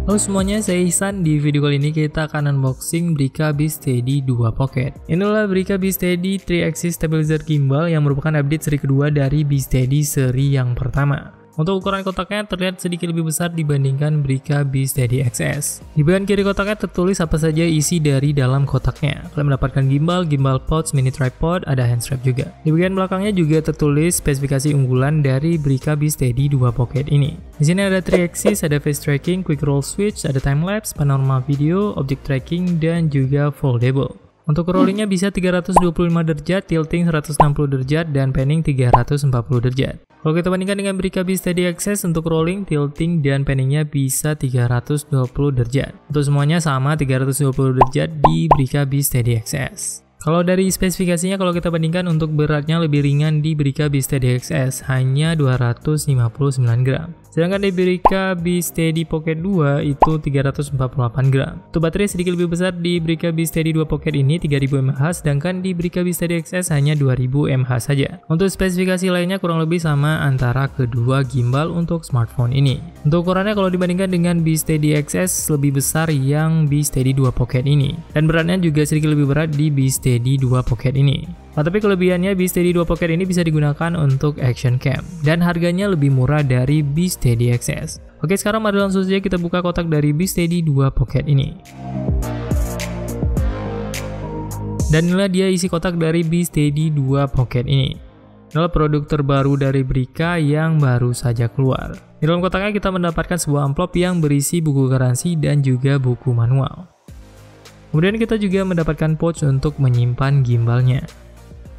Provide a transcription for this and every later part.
Halo semuanya, saya Ihsan. Di video kali ini kita akan unboxing Brica B-Steady 2 Pocket. Inilah Brica B-Steady 3-axis stabilizer gimbal yang merupakan update seri kedua dari B-Steady seri yang pertama. Untuk ukuran kotaknya terlihat sedikit lebih besar dibandingkan Brica B-Steady XS. Di bagian kiri kotaknya tertulis apa saja isi dari dalam kotaknya. Kalian mendapatkan gimbal, gimbal pouch, mini tripod, ada hand strap juga. Di bagian belakangnya juga tertulis spesifikasi unggulan dari Brica B-Steady 2 Pocket ini. Di sini ada 3-axis, ada face tracking, quick roll switch, ada time lapse, panorama video, object tracking, dan juga foldable. Untuk rollingnya bisa 325 derajat, tilting 160 derajat, dan panning 340 derajat. Kalau kita bandingkan dengan Brica B-Steady XS, untuk rolling, tilting, dan panningnya bisa 320 derajat. Untuk semuanya sama 320 derajat di Brica B-Steady XS. Kalau dari spesifikasinya, kalau kita bandingkan untuk beratnya lebih ringan di Brica B-Steady XS, hanya 259 gram. Sedangkan di Brica B-Steady Pocket 2 itu 348 gram. Untuk baterai sedikit lebih besar di Brica B-Steady 2 Pocket ini 3000 mAh, sedangkan di Brica B-Steady XS hanya 2000 mAh saja. Untuk spesifikasi lainnya kurang lebih sama antara kedua gimbal untuk smartphone ini. Untuk ukurannya kalau dibandingkan dengan B-Steady XS lebih besar yang B-Steady 2 Pocket ini. Dan beratnya juga sedikit lebih berat di B-Steady 2 Pocket ini. Nah, tapi kelebihannya B-Steady 2 Pocket ini bisa digunakan untuk action cam dan harganya lebih murah dari B-Steady XS. Oke, sekarang mari langsung saja kita buka kotak dari B-Steady 2 Pocket ini. Dan inilah dia isi kotak dari B-Steady 2 Pocket ini. Inilah produk terbaru dari Brica yang baru saja keluar. Di dalam kotaknya kita mendapatkan sebuah amplop yang berisi buku garansi dan juga buku manual. Kemudian kita juga mendapatkan pouch untuk menyimpan gimbalnya.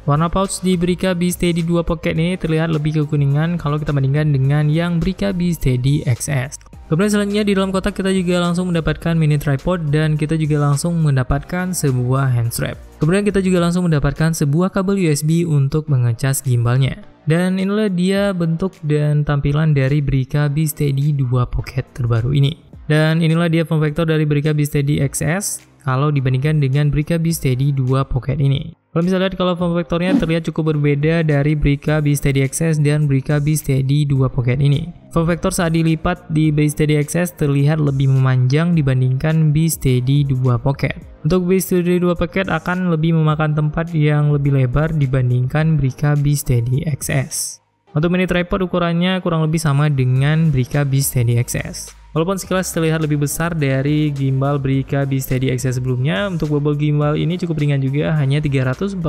Warna pouch di Brica B-Steady 2 Pocket ini terlihat lebih kekuningan kalau kita bandingkan dengan yang Brica B-Steady XS. Kemudian selanjutnya di dalam kotak kita juga langsung mendapatkan mini tripod dan kita juga langsung mendapatkan sebuah hand strap. Kemudian kita juga langsung mendapatkan sebuah kabel USB untuk mengecas gimbalnya. Dan inilah dia bentuk dan tampilan dari Brica B-Steady 2 Pocket terbaru ini. Dan inilah dia form factor dari Brica B-Steady XS kalau dibandingkan dengan Brica B-Steady 2 Pocket ini. Kalau bisa lihat kalau form factornya terlihat cukup berbeda dari Brica B-Steady XS dan Brica B-Steady 2 Pocket ini. Form factor saat dilipat di B-Steady XS terlihat lebih memanjang dibandingkan B-Steady 2 Pocket. Untuk B-Steady 2 Pocket akan lebih memakan tempat yang lebih lebar dibandingkan Brica B-Steady XS. Untuk mini tripod ukurannya kurang lebih sama dengan Brica B-Steady XS. Walaupun sekilas terlihat lebih besar dari gimbal Brica B-Steady XS sebelumnya, untuk bobol gimbal ini cukup ringan juga, hanya 348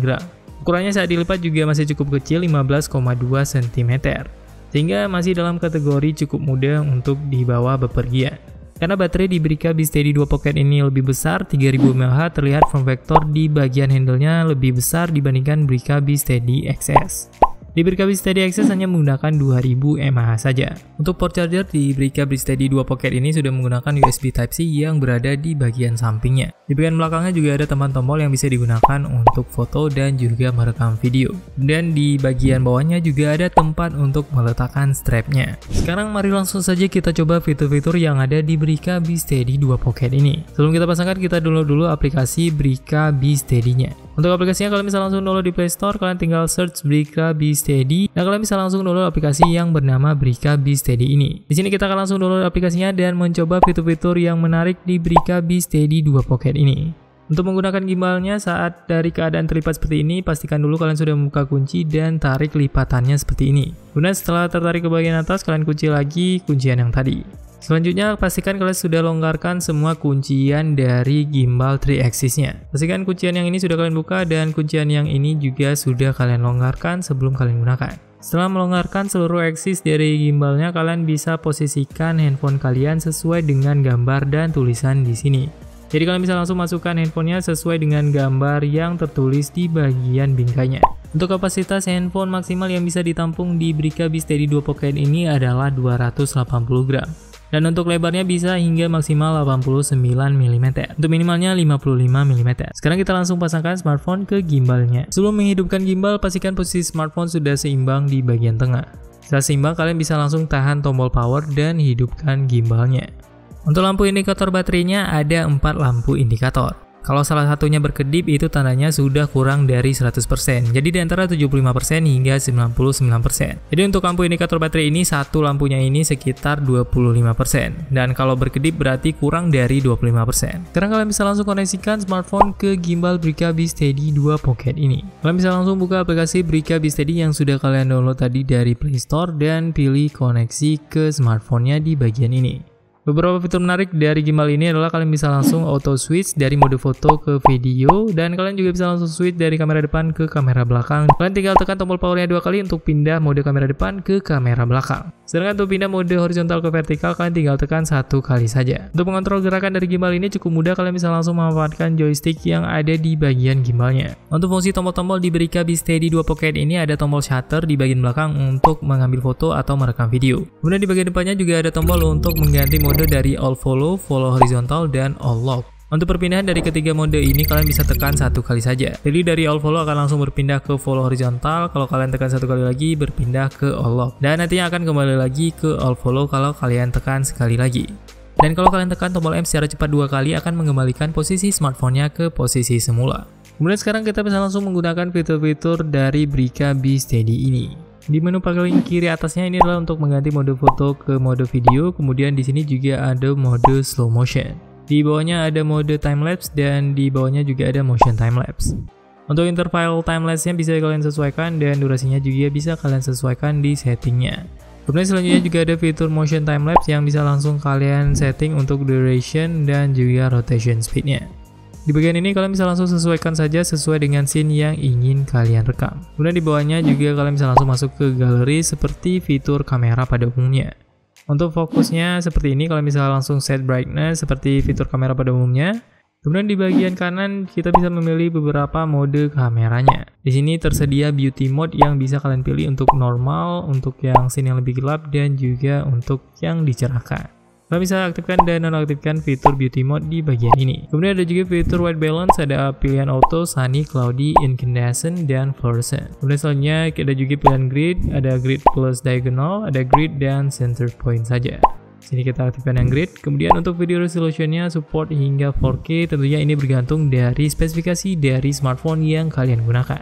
gram. Ukurannya saat dilipat juga masih cukup kecil, 15,2 cm. Sehingga masih dalam kategori cukup mudah untuk dibawa bepergian. Karena baterai di Brica B-Steady 2 Pocket ini lebih besar, 3000 mAh, terlihat form factor di bagian handle-nya lebih besar dibandingkan Brica B-Steady XS. Di Brica B-Steady XS hanya menggunakan 2000 mAh saja. Untuk port charger di Brica B-Steady 2 Pocket ini sudah menggunakan USB Type-C yang berada di bagian sampingnya. Di bagian belakangnya juga ada tombol yang bisa digunakan untuk foto dan juga merekam video. Dan di bagian bawahnya juga ada tempat untuk meletakkan strapnya. Sekarang mari langsung saja kita coba fitur-fitur yang ada di Brica B-Steady 2 Pocket ini. Sebelum kita pasangkan, kita download dulu aplikasi Brica B-Steady-nya. Untuk aplikasinya kalian bisa langsung download di Play Store, kalian tinggal search Brica B-Steady dan kalian bisa langsung download aplikasi yang bernama Brica B-Steady ini. Di sini kita akan langsung download aplikasinya dan mencoba fitur-fitur yang menarik di Brica B-Steady 2 Pocket ini. Untuk menggunakan gimbalnya saat dari keadaan terlipat seperti ini, pastikan dulu kalian sudah membuka kunci dan tarik lipatannya seperti ini. Kemudian setelah tertarik ke bagian atas, kalian kunci lagi kuncian yang tadi. Selanjutnya, pastikan kalian sudah longgarkan semua kuncian dari gimbal 3-axis-nya. Pastikan kuncian yang ini sudah kalian buka dan kuncian yang ini juga sudah kalian longgarkan sebelum kalian gunakan. Setelah melonggarkan seluruh axis dari gimbalnya, kalian bisa posisikan handphone kalian sesuai dengan gambar dan tulisan di sini. Jadi kalian bisa langsung masukkan handphonenya sesuai dengan gambar yang tertulis di bagian bingkainya. Untuk kapasitas handphone maksimal yang bisa ditampung di Brica B-Steady 2 Pocket ini adalah 280 gram. Dan untuk lebarnya bisa hingga maksimal 89 mm. Untuk minimalnya 55 mm. Sekarang kita langsung pasangkan smartphone ke gimbalnya. Sebelum menghidupkan gimbal, pastikan posisi smartphone sudah seimbang di bagian tengah. Setelah seimbang, kalian bisa langsung tahan tombol power dan hidupkan gimbalnya. Untuk lampu indikator baterainya ada 4 lampu indikator. Kalau salah satunya berkedip itu tandanya sudah kurang dari 100%. Jadi di antara 75% hingga 99%. Jadi untuk lampu indikator baterai ini satu lampunya ini sekitar 25%. Dan kalau berkedip berarti kurang dari 25%. Sekarang kalian bisa langsung koneksikan smartphone ke gimbal Brica B-Steady 2 Pocket ini. Kalian bisa langsung buka aplikasi Brica B-Steady yang sudah kalian download tadi dari Play Store dan pilih koneksi ke smartphone-nya di bagian ini. Beberapa fitur menarik dari gimbal ini adalah kalian bisa langsung auto switch dari mode foto ke video, dan kalian juga bisa langsung switch dari kamera depan ke kamera belakang. Kalian tinggal tekan tombol powernya 2 kali untuk pindah mode kamera depan ke kamera belakang. Sedangkan untuk pindah mode horizontal ke vertikal kalian tinggal tekan 1 kali saja. Untuk mengontrol gerakan dari gimbal ini cukup mudah, kalian bisa langsung memanfaatkan joystick yang ada di bagian gimbalnya. Untuk fungsi tombol-tombol di Brica B-Steady 2 Pocket ini ada tombol shutter di bagian belakang untuk mengambil foto atau merekam video. Kemudian di bagian depannya juga ada tombol untuk mengganti mode dari all follow, follow horizontal, dan all lock. Untuk perpindahan dari ketiga mode ini kalian bisa tekan 1 kali saja. Jadi dari all follow akan langsung berpindah ke follow horizontal, kalau kalian tekan 1 kali lagi berpindah ke all lock. Dan nantinya akan kembali lagi ke all follow kalau kalian tekan sekali lagi. Dan kalau kalian tekan tombol M secara cepat 2 kali akan mengembalikan posisi smartphone-nya ke posisi semula. Kemudian sekarang kita bisa langsung menggunakan fitur-fitur dari Brica B-Steady ini. Di menu paling kiri atasnya ini adalah untuk mengganti mode foto ke mode video, kemudian di sini juga ada mode slow motion. Di bawahnya ada mode time lapse dan di bawahnya juga ada motion time lapse. Untuk interval time lapse-nya bisa kalian sesuaikan dan durasinya juga bisa kalian sesuaikan di settingnya. Kemudian selanjutnya juga ada fitur motion time lapse yang bisa langsung kalian setting untuk duration dan juga rotation speed-nya. Di bagian ini kalian bisa langsung sesuaikan saja sesuai dengan scene yang ingin kalian rekam. Kemudian di bawahnya juga kalian bisa langsung masuk ke galeri seperti fitur kamera pada umumnya. Untuk fokusnya seperti ini, kalian bisa langsung set brightness seperti fitur kamera pada umumnya. Kemudian di bagian kanan kita bisa memilih beberapa mode kameranya. Di sini tersedia beauty mode yang bisa kalian pilih untuk normal, untuk yang scene yang lebih gelap, dan juga untuk yang dicerahkan. Kalian bisa aktifkan dan nonaktifkan fitur beauty mode di bagian ini. Kemudian ada juga fitur white balance, ada pilihan auto, sunny, cloudy, incandescent, dan fluorescent. Kemudian selanjutnya ada juga pilihan grid, ada grid plus diagonal, ada grid dan center point saja. Sini kita aktifkan yang grid. Kemudian untuk video resolutionnya support hingga 4K, tentunya ini bergantung dari spesifikasi dari smartphone yang kalian gunakan.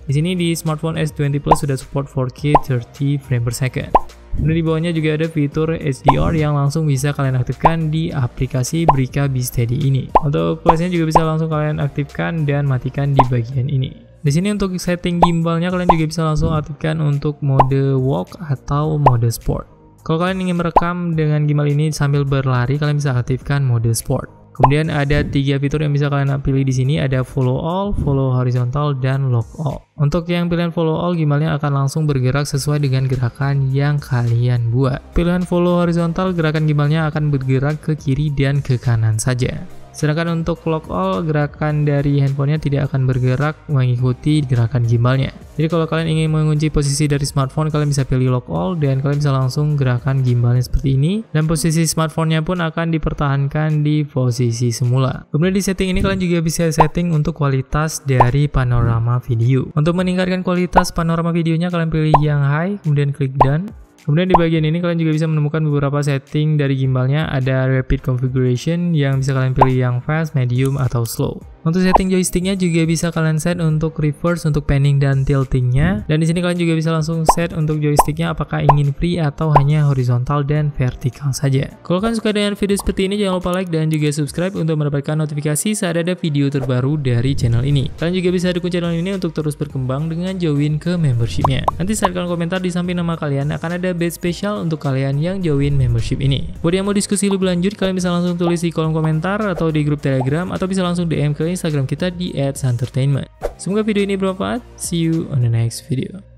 Di sini di smartphone S20 Plus sudah support 4K 30 frame per second. Kemudian di bawahnya juga ada fitur HDR yang langsung bisa kalian aktifkan di aplikasi Brica B-Steady ini. Untuk flashnya juga bisa langsung kalian aktifkan dan matikan di bagian ini. Di sini untuk setting gimbalnya kalian juga bisa langsung aktifkan untuk mode walk atau mode sport. Kalau kalian ingin merekam dengan gimbal ini sambil berlari, kalian bisa aktifkan mode sport. Kemudian ada 3 fitur yang bisa kalian pilih di sini, ada follow all, follow horizontal, dan lock all. Untuk yang pilihan follow all, gimbalnya akan langsung bergerak sesuai dengan gerakan yang kalian buat. Pilihan follow horizontal, gerakan gimbalnya akan bergerak ke kiri dan ke kanan saja. Sedangkan untuk lock all, gerakan dari handphonenya tidak akan bergerak mengikuti gerakan gimbalnya. Jadi kalau kalian ingin mengunci posisi dari smartphone, kalian bisa pilih lock all dan kalian bisa langsung gerakan gimbalnya seperti ini. Dan posisi smartphone-nya pun akan dipertahankan di posisi semula. Kemudian di setting ini kalian juga bisa setting untuk kualitas dari panorama video. Untuk meningkatkan kualitas panorama videonya, kalian pilih yang high, kemudian klik done. Kemudian di bagian ini kalian juga bisa menemukan beberapa setting dari gimbalnya. Ada rapid configuration yang bisa kalian pilih yang fast, medium, atau slow. Untuk setting joysticknya juga bisa kalian set untuk reverse, untuk panning dan tiltingnya. Dan di sini kalian juga bisa langsung set untuk joysticknya apakah ingin free atau hanya horizontal dan vertikal saja. Kalau kalian suka dengan video seperti ini, jangan lupa like dan juga subscribe untuk mendapatkan notifikasi saat ada video terbaru dari channel ini. Kalian juga bisa dukung channel ini untuk terus berkembang dengan join ke membershipnya. Nanti saat kalian komentar di samping nama kalian akan ada badge spesial untuk kalian yang join membership ini. Buat yang mau diskusi lebih lanjut, kalian bisa langsung tulis di kolom komentar atau di grup Telegram, atau bisa langsung DM ke Instagram kita di @santertainment. Semoga video ini bermanfaat. See you on the next video.